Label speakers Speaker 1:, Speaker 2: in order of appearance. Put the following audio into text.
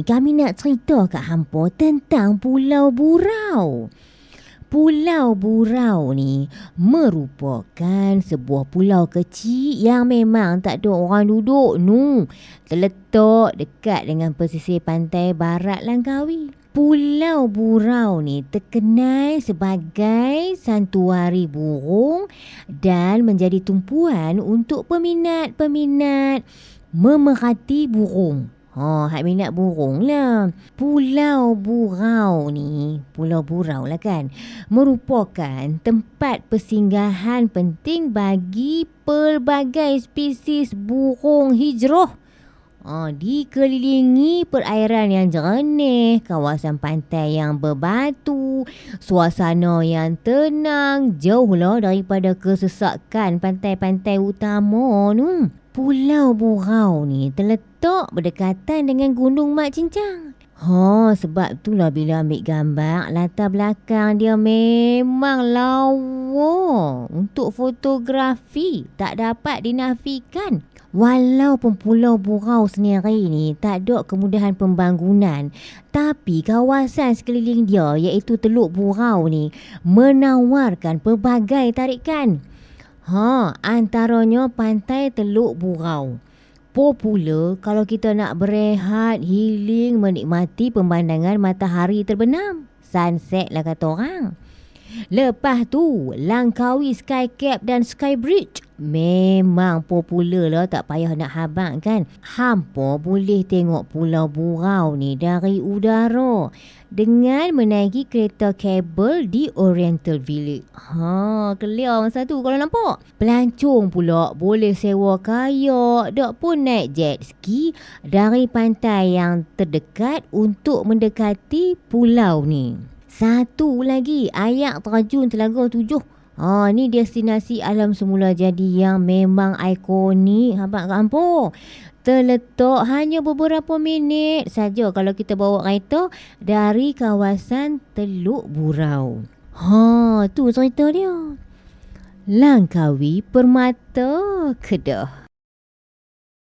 Speaker 1: ni kami nak cerita kat hampa tentang Pulau Burau. Pulau Burau ni merupakan sebuah pulau kecil yang memang tak ada orang duduk terletak dekat dengan pesisir pantai barat Langkawi. Pulau Burau ni terkenal sebagai santuari burung dan menjadi tumpuan untuk peminat-peminat memerhati burung. Hak minat burung lah. Pulau Burau ni, Pulau Burau lah kan, merupakan tempat persinggahan penting bagi pelbagai spesies burung hijrah. Dikelilingi perairan yang jernih, kawasan pantai yang berbatu, suasana yang tenang, jauh lah daripada kesesakan pantai-pantai utama tu. Pulau Burau ni terletak berdekatan dengan Gunung Mat Cincang. Sebab itulah bila ambil gambar, latar belakang dia memang lawa untuk fotografi, tak dapat dinafikan. Walaupun Pulau Burau sendiri ni tak ada kemudahan pembangunan, tapi kawasan sekeliling dia iaitu Teluk Burau ni menawarkan pelbagai tarikan. Antaranya pantai Teluk Burau. Popular kalau kita nak berehat, healing, menikmati pemandangan matahari terbenam. Sunset lah kata orang. Lepas tu, Langkawi Skycap dan Skybridge memang popular lah, tak payah nak habang kan. Hampa boleh tengok Pulau Burau ni dari udara dengan menaiki kereta kabel di Oriental Village. Clear masa tu kalau nampak. Pelancong pula boleh sewa kayak, dak pun naik jet ski dari pantai yang terdekat untuk mendekati pulau ni. Satu lagi, Ayak Terjun Telaga 7. Ni destinasi alam semula jadi yang memang ikonik habaq kampung. Terletak hanya beberapa minit saja kalau kita bawa kereta dari kawasan Teluk Burau. Tu cerita dia. Langkawi Permata Kedah.